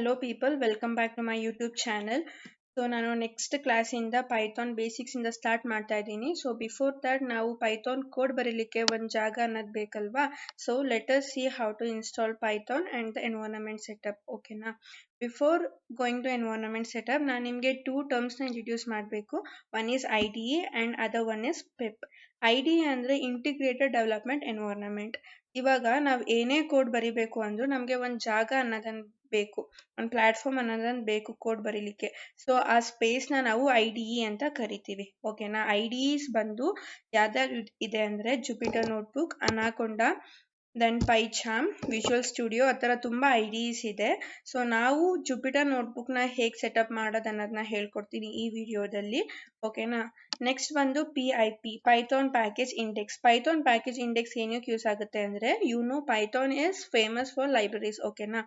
Hello people, welcome back to my YouTube channel. So ನಾನು next class ಇಂದ Python basics ಇಂದ start ಮಾಡ್ತಾ ಇದ್ದೀನಿ. ಸೊ ಬಿಫೋರ್ ದಟ್ ನಾವು ಪೈಥಾನ್ ಕೋಡ್ ಬರೀಲಿಕ್ಕೆ ಒಂದು ಜಾಗ ಅನ್ನೋದು ಬೇಕಲ್ವಾ. So let us see how to install Python and the environment setup. ಓಕೆನಾ? Before going to environment setup ನಾನು ನಿಮಗೆ ಟೂ ಟರ್ಮ್ಸ್ನ ಇಂಟ್ರಡ್ಯೂಸ್ ಮಾಡಬೇಕು. One is IDE and other one is PIP. IDE ಅಂದರೆ ಇಂಟಿಗ್ರೇಟೆಡ್ ಡೆವಲಪ್ಮೆಂಟ್ ಎನ್ವೈರನ್ಮೆಂಟ್. ಇವಾಗ ನಾವು ಏನೇ code ಬರಿಬೇಕು ಅಂದ್ರೂ ನಮಗೆ ಒಂದು ಜಾಗ ಅನ್ನೋದನ್ನ ಬೇಕು, ಒಂದು ಪ್ಲಾಟ್ಫಾರ್ಮ್ ಅನ್ನೋದನ್ನ ಬೇಕು ಕೋಡ್ ಬರೀಲಿಕ್ಕೆ. ಸೊ ಆ ಸ್ಪೇಸ್ನ ನಾವು IDE ಅಂತ ಕರಿತೀವಿ. ಓಕೆನಾ? IDEs ಬಂದು ಯಾವ್ದಾದ್ರು ಇದೆ ಅಂದರೆ Jupyter notebook, Anaconda, then PyCharm, Visual Studio, ಆ ಥರ ತುಂಬ IDEs ಇದೆ. ಸೊ ನಾವು ಜುಪಿಟರ್ ನೋಟ್ಬುಕ್ನ ಹೇಗೆ ಸೆಟಪ್ ಮಾಡೋದು ಅನ್ನೋದನ್ನ ಹೇಳ್ಕೊಡ್ತೀನಿ ಈ ವಿಡಿಯೋದಲ್ಲಿ. ಓಕೆನಾ? ನೆಕ್ಸ್ಟ್ ಬಂದು PIP, Python package index. Python package index ಏನಕ್ಕೆ ಯೂಸ್ ಆಗುತ್ತೆ ಅಂದರೆ Python is famous for libraries. ಓಕೆನಾ?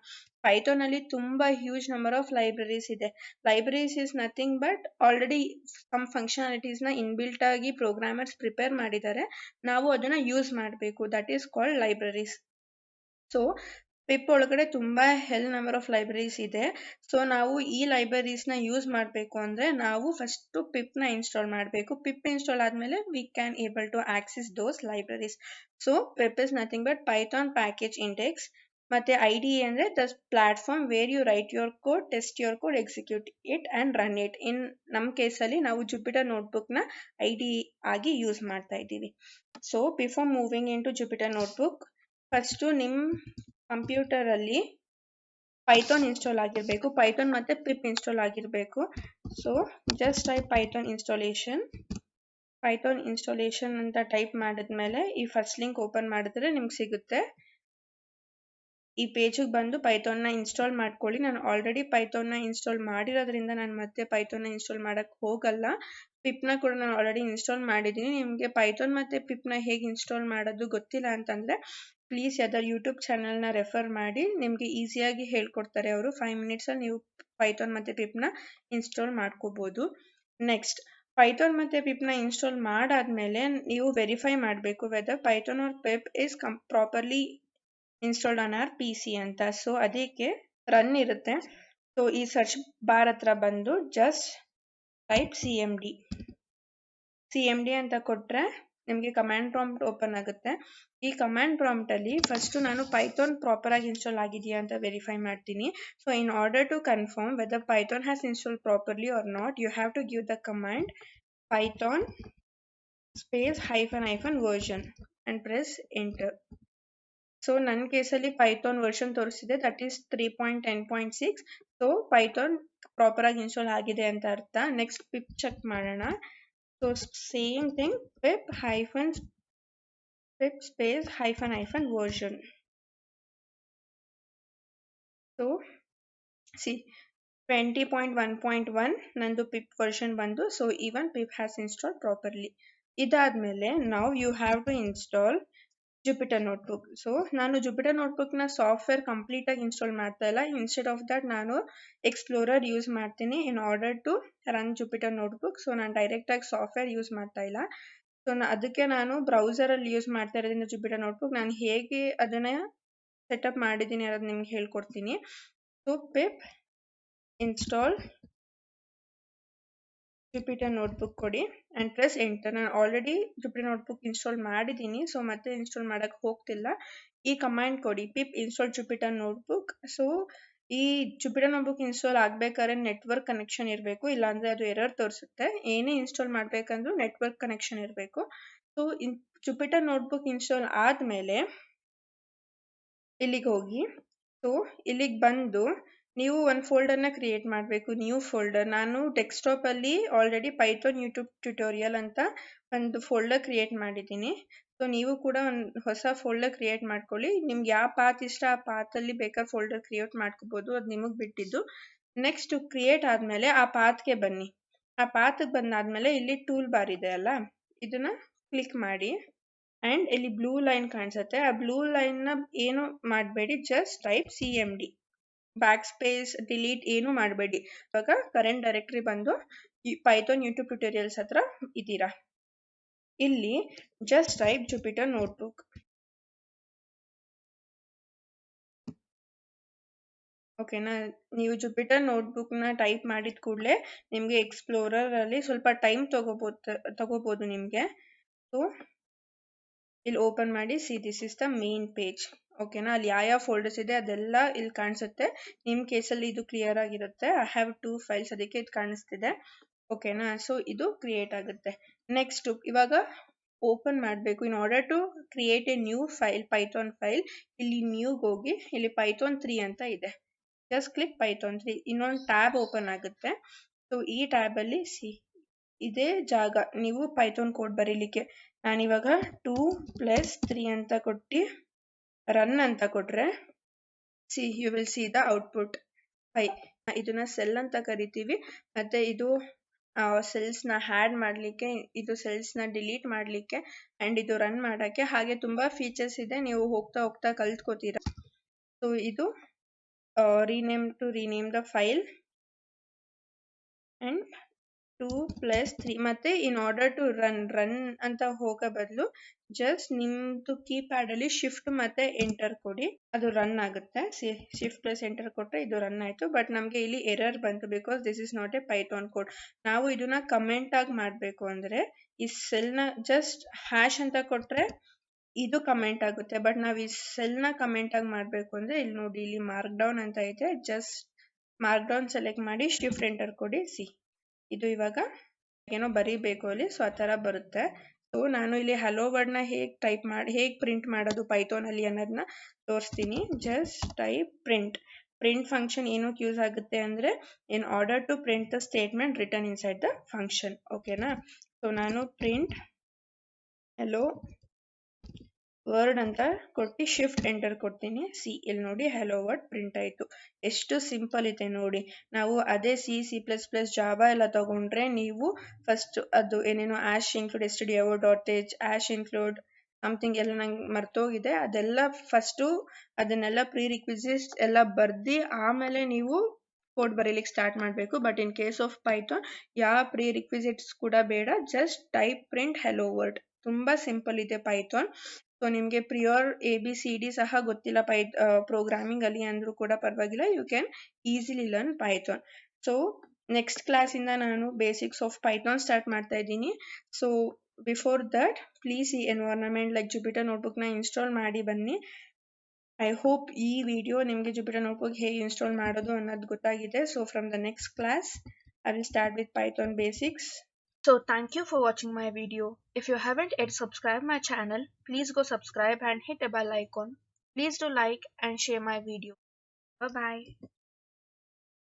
ಪೈಥಾನ್ ಅಲ್ಲಿ ತುಂಬಾ ಹ್ಯೂಜ್ ನಂಬರ್ ಆಫ್ ಲೈಬ್ರರೀಸ್ ಇದೆ. Libraries is nothing but already some ಫಂಕ್ಷನಾಲಿಟೀಸ್ನ ಇನ್ಬಿಲ್ಟ್ ಆಗಿ ಪ್ರೋಗ್ರಾಮರ್ಸ್ ಪ್ರಿಪೇರ್ ಮಾಡಿದ್ದಾರೆ, ನಾವು ಅದನ್ನ ಯೂಸ್ ಮಾಡಬೇಕು. That is called libraries. So pip ಒಳಗಡೆ ತುಂಬಾ ನಂಬರ್ ಆಫ್ ಲೈಬ್ರರೀಸ್ ಇದೆ. ಸೊ ನಾವು ಈ ಲೈಬ್ರರೀಸ್ನ ಯೂಸ್ ಮಾಡಬೇಕು ಅಂದರೆ ನಾವು ಫಸ್ಟ್ ಪಿಪ್ನ ಇನ್ಸ್ಟಾಲ್ ಮಾಡಬೇಕು. ಪಿಪ್ ಇನ್ಸ್ಟಾಲ್ ಆದಮೇಲೆ we can able to access those libraries. So pip is nothing but Python package index. ಮತ್ತೆ IDE ಅಂದರೆ the platform where you write your code, test your code, execute it and run it. ನಮ್ಮ ಕೇಸಲ್ಲಿ ನಾವು Jupyter ನೋಟ್ಬುಕ್ನ IDE ಆಗಿ use ಮಾಡ್ತಾ ಇದ್ದೀವಿ. So before moving in to Jupyter notebook, first ನಿಮ್ಮ ಕಂಪ್ಯೂಟರಲ್ಲಿ ಪೈಥಾನ್ ಇನ್ಸ್ಟಾಲ್ ಆಗಿರಬೇಕು, ಪೈಥಾನ್ ಮತ್ತು ಪಿಪ್ ಇನ್ಸ್ಟಾಲ್ ಆಗಿರಬೇಕು. So just type Python installation ಅಂತ ಟೈಪ್ ಮಾಡಿದ್ಮೇಲೆ ಈ ಫಸ್ಟ್ ಲಿಂಕ್ ಓಪನ್ ಮಾಡಿದ್ರೆ ನಿಮ್ಗೆ ಸಿಗುತ್ತೆ. ಈ ಪೇಜಿಗೆ ಬಂದು ಪೈಥಾನ್ನ ಇನ್ಸ್ಟಾಲ್ ಮಾಡ್ಕೊಳ್ಳಿ. ನಾನು ಆಲ್ರೆಡಿ ಪೈಥಾನ್ನ ಇನ್ಸ್ಟಾಲ್ ಮಾಡಿರೋದ್ರಿಂದ ನಾನು ಮತ್ತೆ ಪೈಥಾನ್ನ ಇನ್ಸ್ಟಾಲ್ ಮಾಡೋಕ್ಕೆ ಹೋಗಲ್ಲ. ಪಿಪ್ನ ಕೂಡ ನಾನು ಆಲ್ರೆಡಿ ಇನ್ಸ್ಟಾಲ್ ಮಾಡಿದ್ದೀನಿ. ನಿಮಗೆ ಪೈಥಾನ್ ಮತ್ತು ಪಿಪ್ನ ಹೇಗೆ ಇನ್ಸ್ಟಾಲ್ ಮಾಡೋದು ಗೊತ್ತಿಲ್ಲ ಅಂತಂದರೆ ಪ್ಲೀಸ್ ಯಾವ್ದಾದ್ರು ಯೂಟ್ಯೂಬ್ ಚಾನಲ್ನ ರೆಫರ್ ಮಾಡಿ, ನಿಮಗೆ ಈಸಿಯಾಗಿ ಹೇಳ್ಕೊಡ್ತಾರೆ ಅವರು. 5 ಮಿನಿಟ್ಸಲ್ಲಿ ನೀವು ಪೈಥಾನ್ ಮತ್ತು ಪಿಪ್ನ ಇನ್ಸ್ಟಾಲ್ ಮಾಡ್ಕೋಬೋದು. ನೆಕ್ಸ್ಟ್ ಪೈಥಾನ್ ಮತ್ತು ಪಿಪ್ನ ಇನ್ಸ್ಟಾಲ್ ಮಾಡಾದ್ಮೇಲೆ ನೀವು ವೆರಿಫೈ ಮಾಡಬೇಕು whether Python or pip is properly installed on our PC ಅಂತ. ಸೊ ಅದಕ್ಕೆ ರನ್ ಇರುತ್ತೆ. ಸೊ ಈ ಸರ್ಚ್ ಬಾರ್ ಹತ್ರ ಬಂದು ಜಸ್ಟ್ ಟೈಪ್ CMD ಅಂತ ಕೊಟ್ಟರೆ ನಿಮಗೆ ಕಮಾಂಡ್ ಪ್ರಾಂಪ್ಟ್ ಓಪನ್ ಆಗುತ್ತೆ. ಈ ಕಮಾಂಡ್ ಪ್ರಾಂಪ್ಟಲ್ಲಿ ಫಸ್ಟು ನಾನು ಪೈಥಾನ್ ಪ್ರಾಪರಾಗಿ ಇನ್ಸ್ಟಾಲ್ ಆಗಿದೆಯಾ ಅಂತ ವೆರಿಫೈ ಮಾಡ್ತೀನಿ. So in order to confirm whether Python has install properly or not, you have to give the command Python space --- version and press enter. So ನನ್ನ ಕೇಸಲ್ಲಿ ಪೈಥಾನ್ ವರ್ಷನ್ ತೋರಿಸಿದೆ, that is 3.10.6. So Python ಪ್ರಾಪರಾಗಿ install ಆಗಿದೆ ಅಂತ ಅರ್ಥ. Next pip check ಮಾಡೋಣ. So same thing, pip space --- version. So see 20.1.1 ನಂದು pip version ಬಂದು. So even pip has install properly. ಇದಾದ್ಮೇಲೆ ನಾವು you have to install Jupyter notebook. So ನಾನು ಜುಪಿಟರ್ ನೋಟ್ಬುಕ್ನ ಸಾಫ್ಟ್ವೇರ್ ಕಂಪ್ಲೀಟಾಗಿ ಇನ್ಸ್ಟಾಲ್ ಮಾಡ್ತಾ ಇಲ್ಲ. ಇನ್ಸ್ಟೆಡ್ ಆಫ್ ದಟ್ ನಾನು ಎಕ್ಸ್ಪ್ಲೋರರ್ ಯೂಸ್ ಮಾಡ್ತೀನಿ in order to run Jupyter notebook. So ನಾನು ಡೈರೆಕ್ಟಾಗಿ ಸಾಫ್ಟ್ವೇರ್ ಯೂಸ್ ಮಾಡ್ತಾ ಇಲ್ಲ. ಸೊ ಅದಕ್ಕೆ ನಾನು ಬ್ರೌಸರಲ್ಲಿ ಯೂಸ್ ಮಾಡ್ತಾ ಇರೋದ್ರಿಂದ ಜುಪಿಟರ್ ನೋಟ್ಬುಕ್ ನಾನು ಹೇಗೆ ಅದನ್ನು ಸೆಟಪ್ ಮಾಡಿದ್ದೀನಿ ಅನ್ನೋದು ನಿಮ್ಗೆ ಹೇಳ್ಕೊಡ್ತೀನಿ. So pip install Jupyter notebook ಕೊಡಿ ಆ್ಯಂಡ್ ಪ್ರೆಸ್ ಎಂಟರ್. ನಾನು ಆಲ್ರೆಡಿ ಜುಪಿಟರ್ ನೋಟ್ಬುಕ್ ಇನ್ಸ್ಟಾಲ್ ಮಾಡಿದ್ದೀನಿ, ಸೊ ಮತ್ತೆ ಇನ್ಸ್ಟಾಲ್ ಮಾಡೋಕ್ಕೆ ಹೋಗ್ತಿಲ್ಲ. ಈ ಕಮಾಂಡ್ ಕೊಡಿ, pip install Jupyter notebook. So ಈ ಜುಪಿಟರ್ ನೋಟ್ಬುಕ್ ಇನ್ಸ್ಟಾಲ್ ಆಗಬೇಕಾದ್ರೆ ನೆಟ್ವರ್ಕ್ ಕನೆಕ್ಷನ್ ಇರಬೇಕು, ಇಲ್ಲಾಂದರೆ ಅದು ಎರರ್ ತೋರಿಸುತ್ತೆ. ಏನೇ ಇನ್ಸ್ಟಾಲ್ ಮಾಡಬೇಕಂದ್ರೂ ನೆಟ್ವರ್ಕ್ ಕನೆಕ್ಷನ್ ಇರಬೇಕು. ಸೊ ಜುಪಿಟರ್ ನೋಟ್ಬುಕ್ ಇನ್ಸ್ಟಾಲ್ ಆದಮೇಲೆ ಇಲ್ಲಿಗೆ ಹೋಗಿ. ಸೊ ಇಲ್ಲಿಗೆ ಬಂದು ನೀವು ಒಂದು ಫೋಲ್ಡರ್ನ ಕ್ರಿಯೇಟ್ ಮಾಡಬೇಕು, ನ್ಯೂ ಫೋಲ್ಡರ್. ನಾನು ಡೆಸ್ಕ್ಟಾಪಲ್ಲಿ ಆಲ್ರೆಡಿ ಪೈಥಾನ್ ಯೂಟ್ಯೂಬ್ ಟ್ಯುಟೋರಿಯಲ್ ಅಂತ ಒಂದು ಫೋಲ್ಡರ್ ಕ್ರಿಯೇಟ್ ಮಾಡಿದ್ದೀನಿ. ಸೊ ನೀವು ಕೂಡ ಒಂದು ಹೊಸ ಫೋಲ್ಡರ್ ಕ್ರಿಯೇಟ್ ಮಾಡ್ಕೊಳ್ಳಿ. ನಿಮ್ಗೆ ಯಾವ ಪಾತ್ ಇಷ್ಟ ಆ ಪಾತಲ್ಲಿ ಬೇಕಾದ್ರೆ ಫೋಲ್ಡರ್ ಕ್ರಿಯೇಟ್ ಮಾಡ್ಕೋಬೋದು, ಅದು ನಿಮಗೆ ಬಿಟ್ಟಿದ್ದು. ನೆಕ್ಸ್ಟ್ ಕ್ರಿಯೇಟ್ ಆದಮೇಲೆ ಆ ಪಾತ್ಗೆ ಬನ್ನಿ. ಆ ಪಾತ್ಗೆ ಬಂದಾದಮೇಲೆ ಇಲ್ಲಿ ಟೂಲ್ ಬಾರ್ ಇದೆ ಅಲ್ಲ, ಇದನ್ನು ಕ್ಲಿಕ್ ಮಾಡಿ ಆ್ಯಂಡ್ ಇಲ್ಲಿ ಬ್ಲೂ ಲೈನ್ ಕಾಣಿಸುತ್ತೆ. ಆ ಬ್ಲೂ ಲೈನ್ನ ಏನು ಮಾಡಬೇಡಿ, just type CMD, back space delete ಏನು ಮಾಡಬೇಡಿ. ಇವಾಗ ಕರೆಂಟ್ ಡೈರೆಕ್ಟ್ರಿ ಬಂದು ಪೈಥಾನ್ ಯೂಟ್ಯೂಬ್ ಟ್ಯುಟೋರಿಯಲ್ಸ್ ಹತ್ರ ಇದ್ದೀರಾ. ಇಲ್ಲಿ ಜಸ್ಟ್ ಟೈಪ್ ಜುಪಿಟರ್ ನೋಟ್ಬುಕ್. ಓಕೆನಾ. ನೀವು ಜುಪಿಟರ್ ನೋಟ್ಬುಕ್ನ ಟೈಪ್ ಮಾಡಿದ ಕೂಡಲೇ ನಿಮಗೆ ಎಕ್ಸ್ಪ್ಲೋರರಲ್ಲಿ ಸ್ವಲ್ಪ ಟೈಮ್ ತಗೋಬೋದು ನಿಮಗೆ. ಸೊ ಇಲ್ಲಿ ಓಪನ್ ಮಾಡಿ, see this is the main page. ಓಕೆನಾ. ಅಲ್ಲಿ ಯಾವ ಫೋಲ್ಡರ್ಸ್ ಇದೆ ಅದೆಲ್ಲ ಇಲ್ಲಿ ಕಾಣಿಸುತ್ತೆ. ನಿಮ್ಮ ಕೇಸಲ್ಲಿ ಇದು ಕ್ಲಿಯರ್ ಆಗಿರುತ್ತೆ. ಐ ಹ್ಯಾವ್ 2 ಫೈಲ್ಸ್, ಅದಕ್ಕೆ ಇದು ಕಾಣಿಸ್ತಿದೆ. ಓಕೆನಾ. ಸೊ ಇದು ಕ್ರಿಯೇಟ್ ಆಗುತ್ತೆ. ನೆಕ್ಸ್ಟ್ ಇವಾಗ ಓಪನ್ ಮಾಡಬೇಕು. In order to create a new file, Python file, ಇಲ್ಲಿ ನ್ಯೂಗೆ ಹೋಗಿ ಇಲ್ಲಿ ಪೈಥಾನ್ 3 ಅಂತ ಇದೆ. Just click Python 3. ಇನ್ನೊಂದು ಟ್ಯಾಬ್ ಓಪನ್ ಆಗುತ್ತೆ. ಸೊ ಈ ಟ್ಯಾಬ್ ಅಲ್ಲಿ ಇದೇ ಜಾಗ ನೀವು ಪೈಥಾನ್ ಕೋಡ್ ಬರೀಲಿಕ್ಕೆ. ನಾನಿವಾಗ 2+3 ಅಂತ ಕೊಟ್ಟು ರನ್ ಅಂತ ಕೊಟ್ರೆ you will see the output 5. ಇದನ್ನ ಸೆಲ್ ಅಂತ ಕರಿತೀವಿ. ಮತ್ತೆ ಇದು ಸೆಲ್ಸ್ನ ಹ್ಯಾಡ್ ಮಾಡಲಿಕ್ಕೆ, ಇದು ಸೆಲ್ಸ್ನ ಡಿಲೀಟ್ ಮಾಡಲಿಕ್ಕೆ, ಆ್ಯಂಡ್ ಇದು ರನ್ ಮಾಡೋಕ್ಕೆ. ಹಾಗೆ ತುಂಬ ಫೀಚರ್ಸ್ ಇದೆ, ನೀವು ಹೋಗ್ತಾ ಹೋಗ್ತಾ ಕಲ್ತ್ಕೋತೀರ. ಸೊ ಇದು rename the file and 2+3. ಮತ್ತೆ ಇನ್ ಆರ್ಡರ್ ಟು ರನ್ ಅಂತ ಹೋಗೋ ಬದಲು ಜಸ್ಟ್ ನಿಮ್ಮದು ಕೀಪ್ಯಾಡ್ ಅಲ್ಲಿ ಶಿಫ್ಟ್ ಮತ್ತೆ ಎಂಟರ್ ಕೊಡಿ, ಅದು ರನ್ ಆಗುತ್ತೆ. ಶಿಫ್ಟ್ ಪ್ಲಸ್ ಎಂಟರ್ ಕೊಟ್ಟರೆ ಇದು ರನ್ ಆಯಿತು. ಬಟ್ ನಮಗೆ ಇಲ್ಲಿ ಎರರ್ ಬಂತು, because this is not A Python code. ನಾವು ಇದನ್ನ ಕಮೆಂಟ್ ಆಗಿ ಮಾಡಬೇಕು ಅಂದರೆ ಈ ಸೆಲ್ನ ಜಸ್ಟ್ ಹ್ಯಾಶ್ ಅಂತ ಕೊಟ್ಟರೆ ಇದು ಕಮೆಂಟ್ ಆಗುತ್ತೆ. ಬಟ್ ನಾವು ಈ ಸೆಲ್ನ ಕಮೆಂಟ್ ಆಗಿ ಮಾಡಬೇಕು ಅಂದರೆ ಇಲ್ಲಿ ನೋಡಿ, ಇಲ್ಲಿ ಮಾರ್ಕ್ ಡೌನ್ ಅಂತ ಇದೆ. ಜಸ್ಟ್ ಮಾರ್ಕ್ ಡೌನ್ ಸೆಲೆಕ್ಟ್ ಮಾಡಿ ಶಿಫ್ಟ್ ಎಂಟರ್ ಕೊಡಿ. ಇದು ಇವಾಗ ಏನೋ ಬರೀಬೇಕು ಅಲ್ಲಿ, ಸೊ ಆ ಥರ ಬರುತ್ತೆ. ಸೊ ನಾನು ಇಲ್ಲಿ ಹಲೋ ವರ್ಡ್ನ ಹೇಗೆ ಪ್ರಿಂಟ್ ಮಾಡೋದು ಪೈಥಾನ್ ಅಲ್ಲಿ ಅನ್ನೋದನ್ನ ತೋರಿಸ್ತೀನಿ. ಜಸ್ಟ್ ಟೈಪ್ ಪ್ರಿಂಟ್ ಫಂಕ್ಷನ್ ಏನಕ್ಕೆ ಯೂಸ್ ಆಗುತ್ತೆ ಅಂದರೆ in order to print the statement return inside the function. ಓಕೆನಾ. ಸೊ ನಾನು ಪ್ರಿಂಟ್ ಹೆಲೋ ವರ್ಡ್ ಅಂತ ಕೊಟ್ಟು ಶಿಫ್ಟ್ ಎಂಟರ್ ಕೊಡ್ತೀನಿ. ಇಲ್ಲಿ ನೋಡಿ ಹೆಲೋ ವರ್ಡ್ ಪ್ರಿಂಟ್ ಆಯಿತು. ಎಷ್ಟು ಸಿಂಪಲ್ ಇದೆ ನೋಡಿ. ನಾವು ಅದೇ C++, ಜಾವಾ ಎಲ್ಲ ತಗೊಂಡ್ರೆ ನೀವು ಫಸ್ಟ್ ಅದು ಏನೇನೋ ಆಶ್ ಇನ್ಕ್ಲೂಡ್ stdio.h, ಆಶ್ ಇನ್ಕ್ಲೂಡ್ ಸಮಥಿಂಗ್ ಎಲ್ಲ ನಂಗೆ ಮರ್ತೋಗಿದೆ. ಅದೆಲ್ಲ ಫಸ್ಟು ಅದನ್ನೆಲ್ಲ ಪ್ರೀ ರಿಕ್ವಿಸಿಟ್ಸ್ ಎಲ್ಲ ಬರ್ದು ಆಮೇಲೆ ನೀವು ಕೋಡ್ ಬರೀಲಿಕ್ಕೆ ಸ್ಟಾರ್ಟ್ ಮಾಡಬೇಕು. But in case of Python ಯಾವ ಪ್ರೀ ರಿಕ್ವಿಸಿಟ್ಸ್ ಕೂಡ ಬೇಡ. Just type print hello word. ತುಂಬ ಸಿಂಪಲ್ ಇದೆ ಪೈಥಾನ್. ಸೊ ನಿಮಗೆ ಪ್ರಿಯರ್ ABCD ಸಹ ಗೊತ್ತಿಲ್ಲ ಪ್ರೋಗ್ರಾಮಿಂಗ್ ಅಲ್ಲಿ ಅಂದರೂ ಕೂಡ ಪರವಾಗಿಲ್ಲ, you can easily learn Python. So next ಕ್ಲಾಸಿಂದ ನಾನು ಬೇಸಿಕ್ಸ್ ಆಫ್ ಪೈಥಾನ್ ಸ್ಟಾರ್ಟ್ ಮಾಡ್ತಾ ಇದ್ದೀನಿ. ಸೊ ಬಿಫೋರ್ ದಟ್ ಪ್ಲೀಸ್ ಈ ಎನ್ವೈರನ್ಮೆಂಟ್ ಲೈಕ್ ಜುಪಿಟರ್ ನೋಟ್ಬುಕ್ನ ಇನ್ಸ್ಟಾಲ್ ಮಾಡಿ ಬನ್ನಿ. ಐ ಹೋಪ್ ಈ ವಿಡಿಯೋ ನಿಮಗೆ ಜುಪಿಟರ್ ನೋಟ್ಬುಕ್ ಹೇಗೆ ಇನ್ಸ್ಟಾಲ್ ಮಾಡೋದು ಅನ್ನೋದು ಗೊತ್ತಾಗಿದೆ. So from the next class I will start with Python basics. So thank you for watching my video. If you haven't yet subscribed my channel, please go subscribe and hit the bell icon. Please do like and share my video. Bye bye.